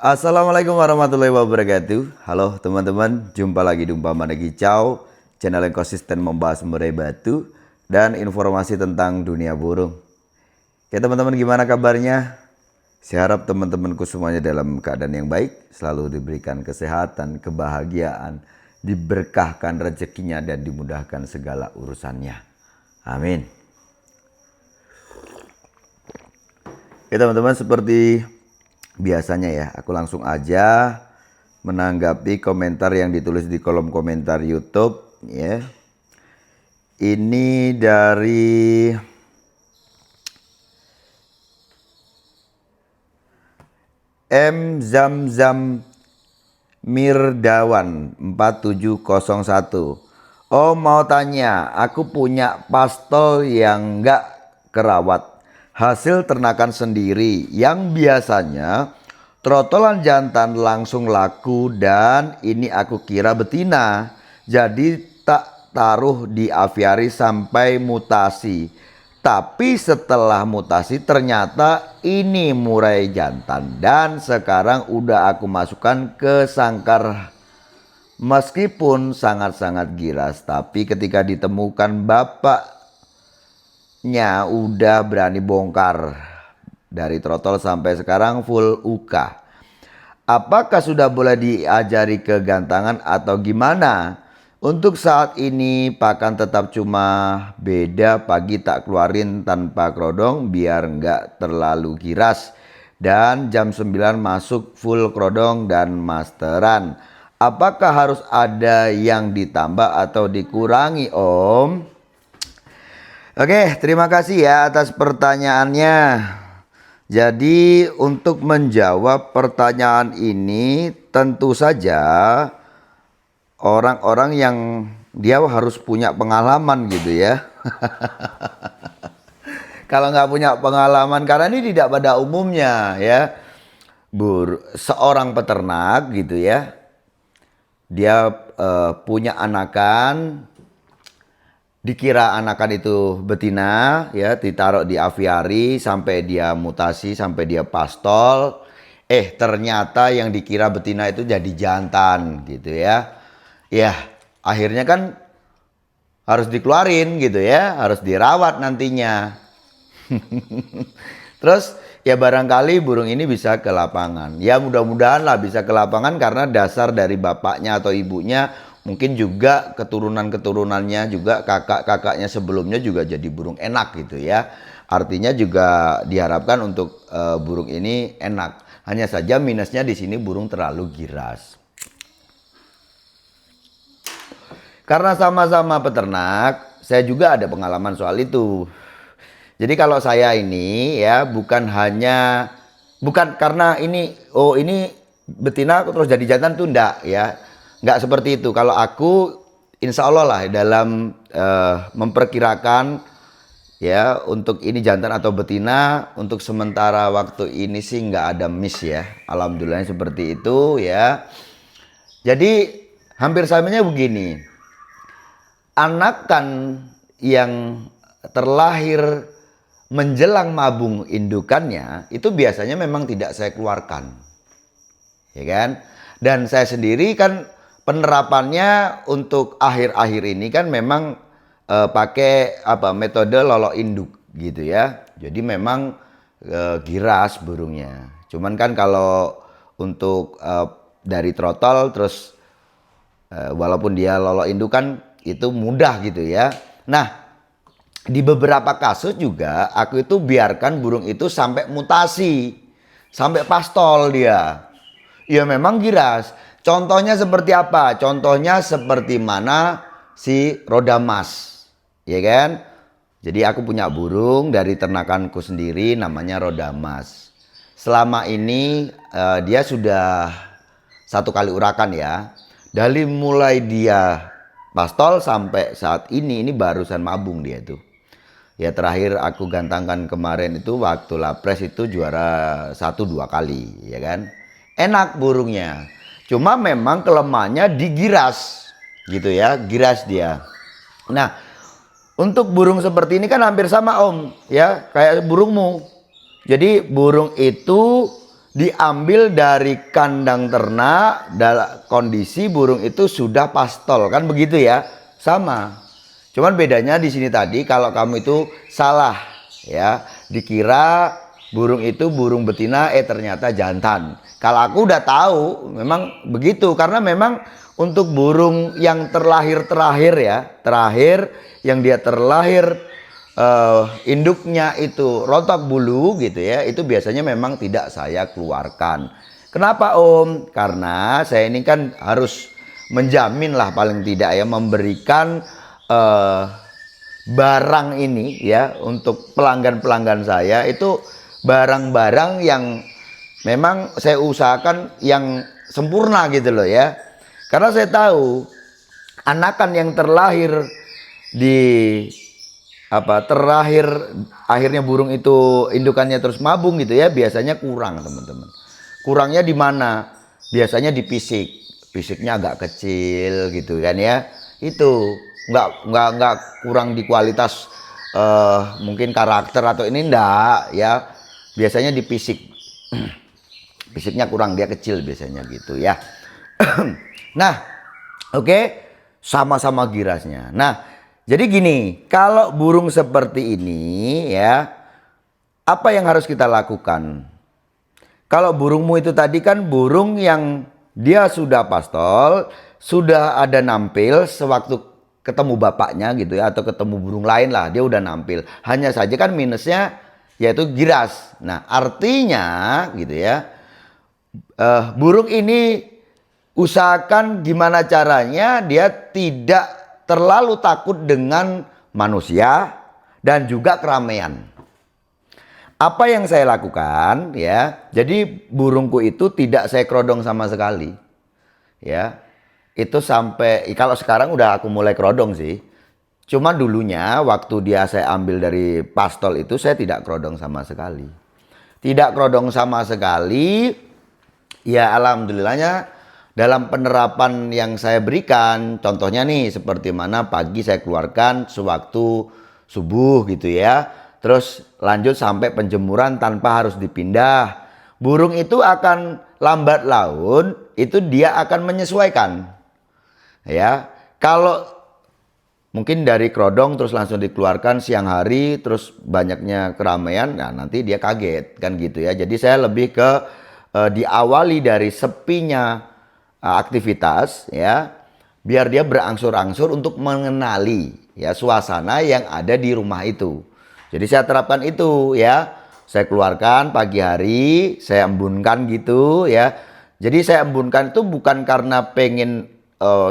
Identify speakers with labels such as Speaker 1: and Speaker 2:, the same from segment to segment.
Speaker 1: Assalamualaikum warahmatullahi wabarakatuh. Halo teman-teman, jumpa lagi di Umpama Kicau, channel yang konsisten membahas murai batu dan informasi tentang dunia burung. Oke teman-teman, gimana kabarnya? Saya harap teman-temanku semuanya dalam keadaan yang baik, selalu diberikan kesehatan, kebahagiaan, diberkahkan rezekinya dan dimudahkan segala urusannya. Amin. Oke teman-teman, seperti biasanya ya, aku langsung aja menanggapi komentar yang ditulis di kolom komentar YouTube ya. Ini dari M Zamzam Mirdawan 4701. Oh, mau tanya, aku punya pastol yang enggak kerawat, hasil ternakan sendiri, yang biasanya trotolan jantan langsung laku dan ini aku kira betina. Jadi tak taruh di aviari sampai mutasi. Tapi setelah mutasi ternyata ini murai jantan dan sekarang udah aku masukkan ke sangkar. Meskipun sangat-sangat giras, tapi ketika ditemukan bapaknya udah berani bongkar. Dari trotol sampai sekarang full UK. Apakah sudah boleh diajari kegantangan atau gimana? Untuk saat ini pakan tetap cuma beda pagi tak keluarin tanpa kerodong biar nggak terlalu giras. Dan jam 9 masuk full kerodong dan masteran. Apakah harus ada yang ditambah atau dikurangi, Om? Oke, terima kasih ya atas pertanyaannya. Jadi untuk menjawab pertanyaan ini tentu saja orang-orang yang dia harus punya pengalaman gitu ya. Kalau nggak punya pengalaman, karena ini tidak pada umumnya ya. Seorang peternak gitu ya, dia punya anakan, dikira anakan itu betina ya, ditaruh di aviari sampai dia mutasi, sampai dia pastol. Ternyata yang dikira betina itu jadi jantan gitu ya. Ya, akhirnya kan harus dikeluarin gitu ya, harus dirawat nantinya. Terus ya barangkali burung ini bisa ke lapangan. Ya mudah-mudahan lah bisa ke lapangan karena dasar dari bapaknya atau ibunya, mungkin juga keturunan-keturunannya juga kakak-kakaknya sebelumnya juga jadi burung enak gitu ya. Artinya juga diharapkan untuk burung ini enak. Hanya saja minusnya di sini burung terlalu giras. Karena sama-sama peternak, saya juga ada pengalaman soal itu. Jadi kalau saya ini ya bukan karena ini ini betina terus jadi jantan tuh enggak ya. Enggak seperti itu. Kalau aku insya Allah lah dalam memperkirakan ya untuk ini jantan atau betina untuk sementara waktu ini sih nggak ada miss ya. Alhamdulillah seperti itu ya. Jadi hampir samanya begini. Anakan yang terlahir menjelang mabung indukannya itu biasanya memang tidak saya keluarkan, ya kan? Dan saya sendiri kan penerapannya untuk akhir-akhir ini kan memang pakai metode lolok induk gitu ya. Jadi memang giras burungnya. Cuman kan kalau untuk dari trotol terus walaupun dia lolok induk kan itu mudah gitu ya. Nah, di beberapa kasus juga aku itu biarkan burung itu sampai mutasi, sampai pastol dia. Ya memang giras. Contohnya seperti apa? Contohnya seperti mana si roda emas, ya kan? Jadi aku punya burung dari ternakanku sendiri namanya roda emas. Selama ini dia sudah 1 kali urakan ya. Dari mulai dia pastol sampai saat ini barusan mabung dia tuh. Ya terakhir aku gantangkan kemarin itu waktu lapres itu juara 1-2 kali ya kan. Enak burungnya. Cuma memang kelemahannya digiras gitu ya, giras dia. Nah, untuk burung seperti ini kan hampir sama Om ya, kayak burungmu. Jadi burung itu diambil dari kandang ternak dalam kondisi burung itu sudah pastol, kan begitu ya? Sama. Cuman bedanya di sini tadi kalau kamu itu salah ya, dikira burung itu burung betina, ternyata jantan. Kalau aku udah tahu memang begitu, karena memang untuk burung yang terlahir terakhir ya, terakhir yang dia terlahir induknya itu rontok bulu gitu ya, itu biasanya memang tidak saya keluarkan. Kenapa Om? Karena saya ini kan harus menjamin lah paling tidak ya, memberikan barang ini ya untuk pelanggan-pelanggan saya itu barang-barang yang memang saya usahakan yang sempurna gitu loh ya. Karena saya tahu anakan yang terlahir di terakhir akhirnya burung itu indukannya terus mabung gitu ya, biasanya kurang teman-teman. Kurangnya di mana? Biasanya di fisik. Fisiknya agak kecil gitu kan ya. Itu nggak kurang di kualitas mungkin karakter atau ini enggak ya. Biasanya di fisik. Fisiknya kurang, dia kecil biasanya gitu ya. Nah, oke, sama-sama girasnya. Nah, jadi gini, kalau burung seperti ini ya, apa yang harus kita lakukan? Kalau burungmu itu tadi kan burung yang dia sudah pastol, sudah ada nampil sewaktu ketemu bapaknya gitu ya, atau ketemu burung lain lah, dia udah nampil. Hanya saja kan minusnya yaitu giras. Nah, artinya gitu ya, burung ini usahakan gimana caranya dia tidak terlalu takut dengan manusia dan juga keramaian. Apa yang saya lakukan ya, jadi burungku itu tidak saya kerodong sama sekali ya. Itu sampai, kalau sekarang udah aku mulai kerodong sih. Cuma dulunya waktu dia saya ambil dari pastol itu saya tidak kerodong sama sekali. Tidak kerodong sama sekali. Ya alhamdulillahnya dalam penerapan yang saya berikan, contohnya nih seperti mana pagi saya keluarkan sewaktu subuh gitu ya. Terus lanjut sampai penjemuran tanpa harus dipindah. Burung itu akan lambat laun, itu dia akan menyesuaikan. Ya, kalau mungkin dari kerodong terus langsung dikeluarkan siang hari terus banyaknya keramaian, nah nanti dia kaget kan gitu ya. Jadi saya lebih ke diawali dari sepinya aktivitas ya, biar dia berangsur-angsur untuk mengenali ya suasana yang ada di rumah itu. Jadi saya terapkan itu ya. Saya keluarkan pagi hari, saya embunkan gitu ya. Jadi saya embunkan itu bukan karena pengen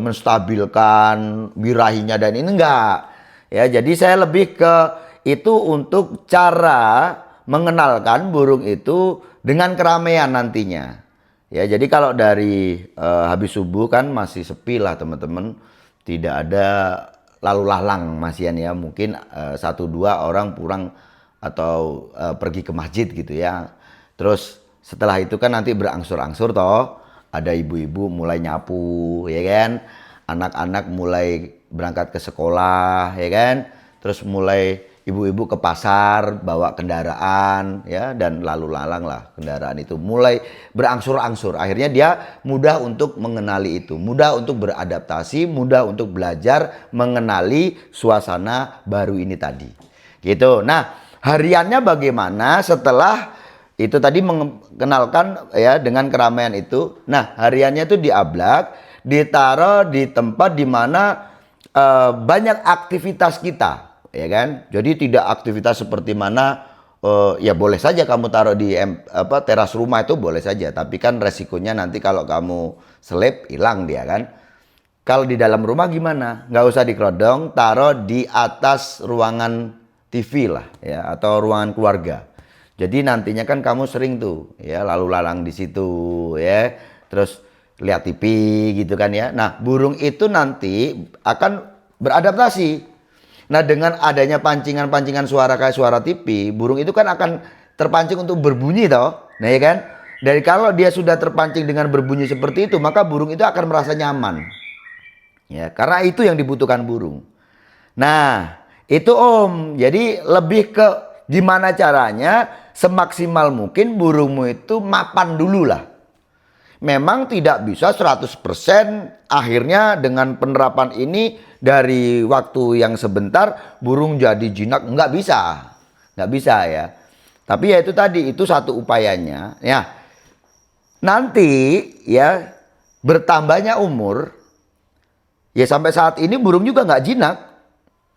Speaker 1: menstabilkan birahinya dan ini enggak. Ya, jadi saya lebih ke itu untuk cara mengenalkan burung itu dengan keramaian nantinya. Ya, jadi kalau dari habis subuh kan masih sepi lah teman-teman. Tidak ada lalu lalang masian ya. Mungkin 1-2 orang pulang atau pergi ke masjid gitu ya. Terus setelah itu kan nanti berangsur-angsur toh. Ada ibu-ibu mulai nyapu ya kan. Anak-anak mulai berangkat ke sekolah ya kan. Terus mulai ibu-ibu ke pasar bawa kendaraan ya, dan lalu lalang lah kendaraan itu mulai berangsur-angsur. Akhirnya dia mudah untuk mengenali itu, mudah untuk beradaptasi, mudah untuk belajar mengenali suasana baru ini tadi. Gitu. Nah, hariannya bagaimana setelah itu tadi mengenalkan ya dengan keramaian itu. Nah, hariannya itu diablak, ditaruh di tempat di mana banyak aktivitas kita. Ya kan, jadi tidak aktivitas seperti mana ya boleh saja kamu taruh di teras rumah itu boleh saja, tapi kan resikonya nanti kalau kamu selip hilang dia kan. Kalau di dalam rumah gimana? Nggak usah dikerodong, taruh di atas ruangan TV lah ya, atau ruangan keluarga. Jadi nantinya kan kamu sering tuh ya lalu lalang di situ ya, terus lihat TV gitu kan ya. Nah, burung itu nanti akan beradaptasi. Nah, dengan adanya pancingan-pancingan suara kayak suara TV, burung itu kan akan terpancing untuk berbunyi toh. Nah, ya kan? Dari kalau dia sudah terpancing dengan berbunyi seperti itu, maka burung itu akan merasa nyaman. Ya, karena itu yang dibutuhkan burung. Nah, itu Om. Jadi lebih ke gimana caranya semaksimal mungkin burungmu itu mapan dulu lah. Memang tidak bisa 100% akhirnya dengan penerapan ini dari waktu yang sebentar burung jadi jinak, nggak bisa ya. Tapi ya itu tadi, itu satu upayanya ya. Nanti ya bertambahnya umur ya, sampai saat ini burung juga nggak jinak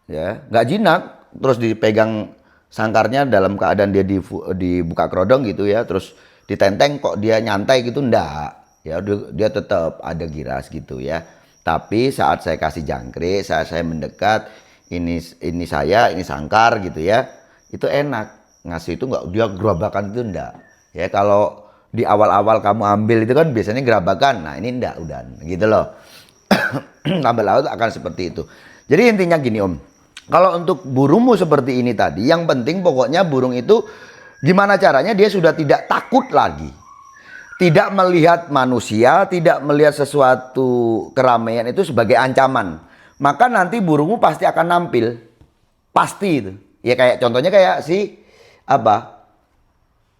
Speaker 1: ya, nggak jinak terus dipegang sangkarnya dalam keadaan dia dibuka kerodong gitu ya, terus ditenteng kok dia nyantai gitu, enggak ya, dia tetap ada giras gitu ya. Tapi saat saya kasih jangkrik, saya mendekat, ini saya, ini sangkar gitu ya, itu enak ngasih, itu enggak dia gerabakan itu, enggak ya. Kalau di awal-awal kamu ambil itu kan biasanya gerabakan, nah ini enggak, udah gitu loh. Lambat laut akan seperti itu. Jadi intinya gini Om, kalau untuk burungmu seperti ini tadi, yang penting pokoknya burung itu gimana caranya dia sudah tidak takut lagi. Tidak melihat manusia, tidak melihat sesuatu keramaian itu sebagai ancaman. Maka nanti burungmu pasti akan nampil. Pasti itu. Ya kayak contohnya kayak si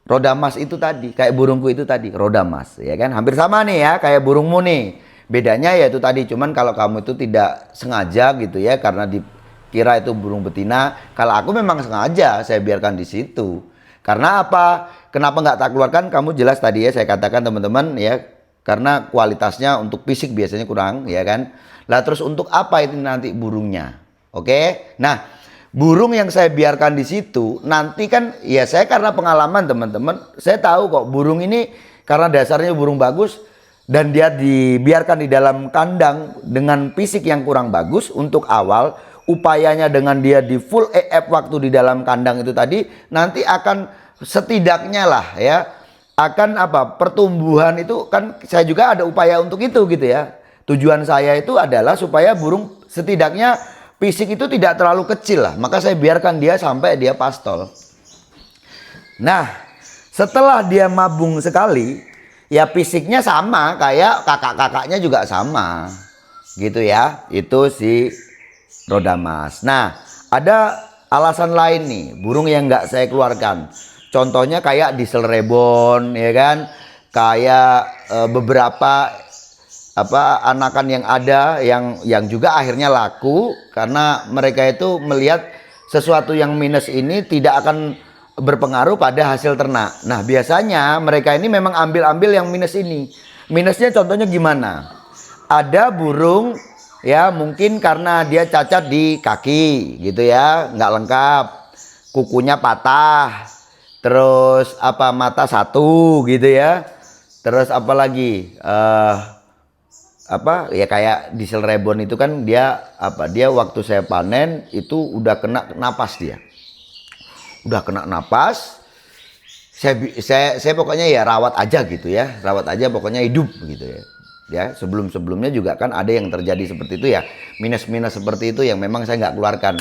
Speaker 1: roda emas itu tadi, kayak burungku itu tadi, roda emas, ya kan? Hampir sama nih ya, kayak burungmu nih. Bedanya ya itu tadi, cuman kalau kamu itu tidak sengaja gitu ya, karena dikira itu burung betina. Kalau aku memang sengaja saya biarkan di situ. Karena apa? Kenapa nggak tak keluarkan? Kamu jelas tadi ya saya katakan teman-teman ya, karena kualitasnya untuk fisik biasanya kurang ya kan. Lah terus untuk apa itu nanti burungnya? Oke? Nah, burung yang saya biarkan di situ nanti kan ya, saya karena pengalaman teman-teman, saya tahu kok burung ini karena dasarnya burung bagus dan dia dibiarkan di dalam kandang dengan fisik yang kurang bagus untuk awal, upayanya dengan dia di full EF waktu di dalam kandang itu tadi, nanti akan setidaknya lah ya, akan pertumbuhan itu kan, saya juga ada upaya untuk itu gitu ya. Tujuan saya itu adalah supaya burung setidaknya fisik itu tidak terlalu kecil lah, maka saya biarkan dia sampai dia pastol. Nah setelah dia mabung sekali ya, fisiknya sama kayak kakak-kakaknya juga sama gitu ya, itu si roda emas. Nah ada alasan lain nih burung yang nggak saya keluarkan. Contohnya kayak diesel rebon ya kan, kayak beberapa anakan yang ada yang juga akhirnya laku karena mereka itu melihat sesuatu yang minus ini tidak akan berpengaruh pada hasil ternak. Nah biasanya mereka ini memang ambil yang minus ini. Minusnya contohnya gimana? Ada burung ya, mungkin karena dia cacat di kaki gitu ya, nggak lengkap, kukunya patah, terus mata satu gitu ya, terus apalagi ya kayak diesel rebon itu kan dia dia waktu saya panen itu udah kena napas, udah kena napas. Saya pokoknya ya rawat aja gitu ya, rawat aja pokoknya hidup gitu ya. Sebelumnya juga kan ada yang terjadi seperti itu ya, minus seperti itu yang memang saya nggak keluarkan.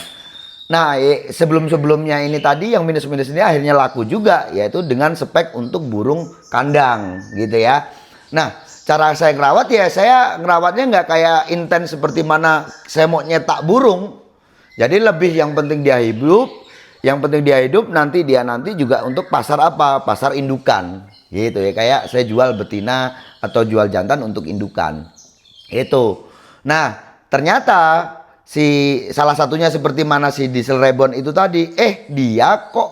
Speaker 1: Nah sebelumnya ini tadi yang minus ini akhirnya laku juga, yaitu dengan spek untuk burung kandang gitu ya. Nah cara saya ngerawat ya, saya ngerawatnya nggak kayak intens seperti mana saya mau nyetak burung. Jadi lebih yang penting dia hidup, nanti dia juga untuk pasar pasar indukan gitu ya, kayak saya jual betina atau jual jantan untuk indukan itu. Nah ternyata salah satunya seperti mana si diesel rebon itu tadi, dia kok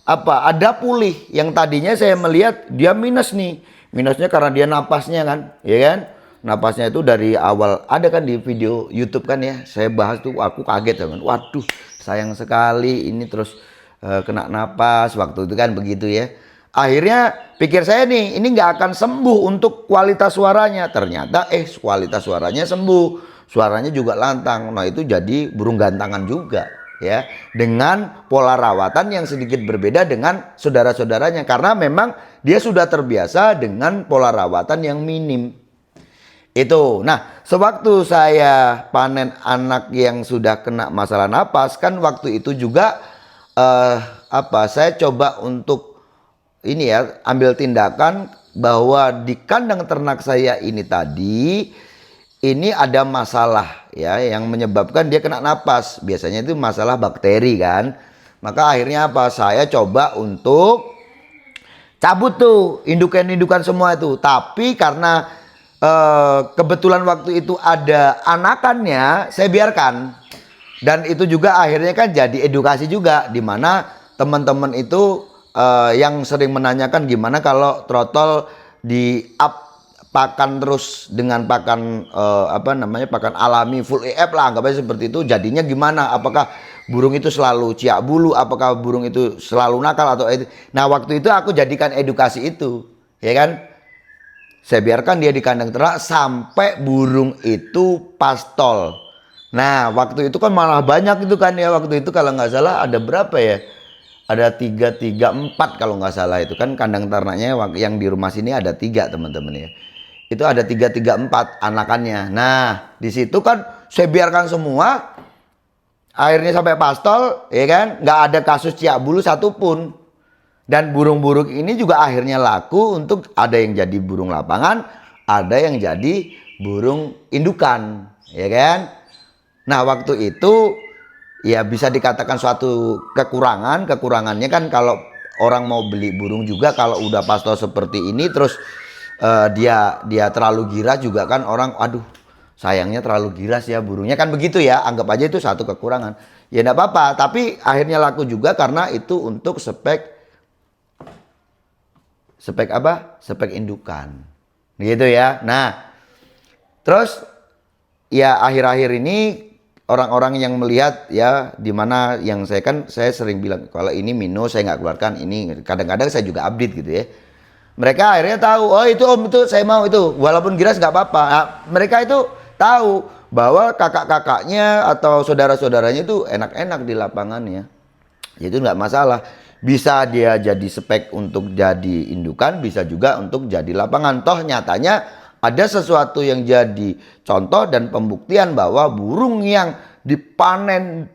Speaker 1: ada pulih. Yang tadinya saya melihat dia minus nih, minusnya karena dia napasnya kan, ya kan, napasnya itu dari awal ada kan di video YouTube kan ya, saya bahas tuh, aku kaget kan, waduh sayang sekali ini terus kena napas waktu itu kan begitu ya. Akhirnya pikir saya nih, ini nggak akan sembuh untuk kualitas suaranya. Ternyata kualitas suaranya sembuh, suaranya juga lantang. Nah itu jadi burung gantangan juga ya, dengan pola rawatan yang sedikit berbeda dengan saudara-saudaranya, karena memang dia sudah terbiasa dengan pola rawatan yang minim itu. Nah sewaktu saya panen anak yang sudah kena masalah napas kan, waktu itu juga saya coba untuk ini ya, ambil tindakan bahwa di kandang ternak saya ini tadi, ini ada masalah ya yang menyebabkan dia kena napas. Biasanya itu masalah bakteri kan, Maka akhirnya apa? Saya coba untuk cabut tuh indukan-indukan semua itu. Tapi karena kebetulan waktu itu ada anakannya, saya biarkan. Dan itu juga akhirnya kan jadi edukasi juga, di mana teman-teman itu yang sering menanyakan gimana kalau trotol di up pakan terus dengan pakan pakan alami full EF lah, anggapnya seperti itu, jadinya gimana? Apakah burung itu selalu ciak bulu? Apakah burung itu selalu nakal atau itu? Nah, waktu itu aku jadikan edukasi itu, ya kan? Saya biarkan dia di kandang ternak sampai burung itu pastol. Nah, waktu itu kan malah banyak itu kan ya, waktu itu kalau nggak salah ada berapa ya? Ada 3, 3, 4 kalau nggak salah, itu kan kandang ternaknya yang di rumah sini ada 3 teman-teman ya. Itu ada 3, 3, 4 anakannya. Nah, di situ kan saya biarkan semua, akhirnya sampai pastol, ya kan? Nggak ada kasus ciak bulu satupun. Dan burung-burung ini juga akhirnya laku, untuk ada yang jadi burung lapangan, ada yang jadi burung indukan, ya kan? Nah, waktu itu ya bisa dikatakan suatu kekurangan. Kekurangannya kan kalau orang mau beli burung juga, kalau udah pastol seperti ini terus dia terlalu giras juga kan, orang aduh sayangnya terlalu giras ya burungnya kan, begitu ya, anggap aja itu satu kekurangan. Ya enggak apa-apa, tapi akhirnya laku juga karena itu untuk spek apa? Spek indukan. Gitu ya. Nah, terus ya akhir-akhir ini orang-orang yang melihat ya, dimana yang saya sering bilang kalau ini minus saya nggak keluarkan, ini kadang-kadang saya juga update gitu ya. Mereka akhirnya tahu, oh itu om itu saya mau itu, walaupun giras nggak apa-apa. Nah, mereka itu tahu bahwa kakak-kakaknya atau saudara-saudaranya itu enak-enak di lapangannya. Itu nggak masalah. Bisa dia jadi spek untuk jadi indukan, bisa juga untuk jadi lapangan. Toh nyatanya ada sesuatu yang jadi contoh dan pembuktian bahwa burung yang dipanen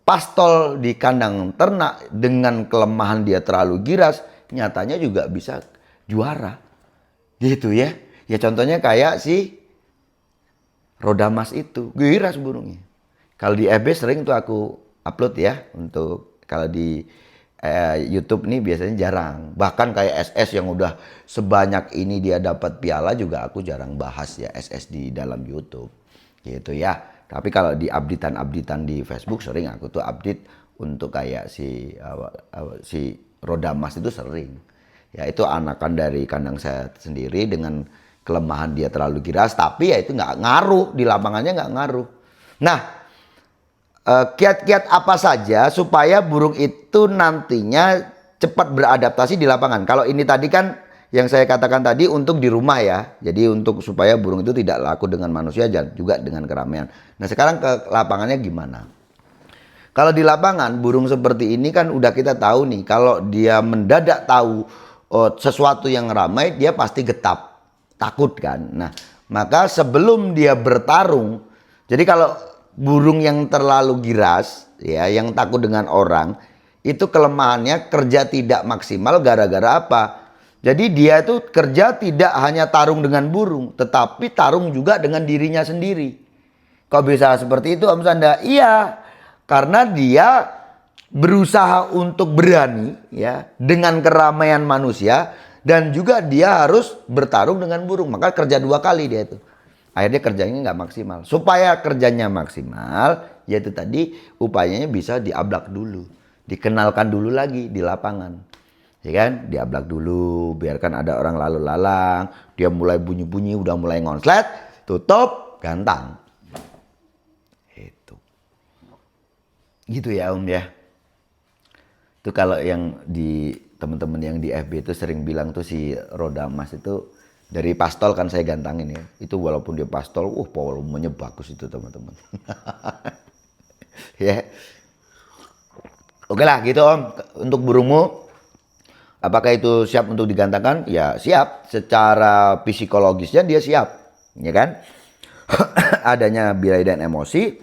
Speaker 1: pastol di kandang ternak dengan kelemahan dia terlalu giras, nyatanya juga bisa juara. Gitu ya. Ya contohnya kayak si roda emas itu, giras burungnya. Kalau di FB sering tuh aku upload ya, untuk kalau di YouTube nih biasanya jarang. Bahkan kayak SS yang udah sebanyak ini dia dapat piala juga aku jarang bahas ya, SS di dalam YouTube. Gitu ya. Tapi kalau di updatean di Facebook sering aku tuh update untuk kayak si roda emas itu sering. Ya itu anakan dari kandang saya sendiri dengan kelemahan dia terlalu giras, tapi ya itu nggak ngaruh di lapangannya, nggak ngaruh. Nah, kiat-kiat apa saja supaya burung itu nantinya cepat beradaptasi di lapangan? Kalau ini tadi kan yang saya katakan tadi untuk di rumah ya. Jadi untuk supaya burung itu tidak laku dengan manusia dan juga dengan keramaian. Nah, sekarang ke lapangannya gimana? Kalau di lapangan burung seperti ini kan udah kita tahu nih, kalau dia mendadak tahu sesuatu yang ramai, dia pasti getap, takut kan. Nah, maka sebelum dia bertarung, jadi kalau burung yang terlalu giras ya, yang takut dengan orang, itu kelemahannya kerja tidak maksimal gara-gara apa? Jadi dia itu kerja tidak hanya tarung dengan burung, tetapi tarung juga dengan dirinya sendiri. Kok bisa seperti itu Om Sanda? Iya, karena dia berusaha untuk berani ya dengan keramaian manusia, dan juga dia harus bertarung dengan burung. Maka kerja 2 kali dia itu. Akhirnya kerjanya nggak maksimal. Supaya kerjanya maksimal, yaitu tadi upayanya bisa diablak dulu, dikenalkan dulu lagi di lapangan, ya kan? Diablak dulu, biarkan ada orang lalu lalang, dia mulai bunyi-bunyi, udah mulai ngonslet, tutup, gantang. Itu, gitu ya Om ya. Itu kalau yang di teman-teman yang di FB itu sering bilang tuh si roda emas itu dari pastol kan saya gantangin ya. Itu walaupun dia pastol, volumenya bagus itu teman-teman. Ya. Oke lah gitu Om. Untuk burungmu, apakah itu siap untuk digantangkan? Ya siap. Secara psikologisnya dia siap. Ya kan? Adanya birahi dan emosi,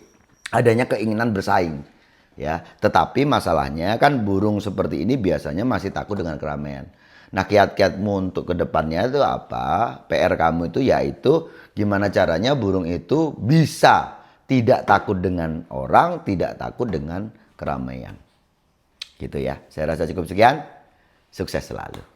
Speaker 1: adanya keinginan bersaing. Ya, tetapi masalahnya kan burung seperti ini biasanya masih takut dengan keramaian. Nah, kiat-kiatmu untuk kedepannya itu apa? PR kamu itu yaitu gimana caranya burung itu bisa tidak takut dengan orang, tidak takut dengan keramaian. Gitu ya. Saya rasa cukup sekian. Sukses selalu.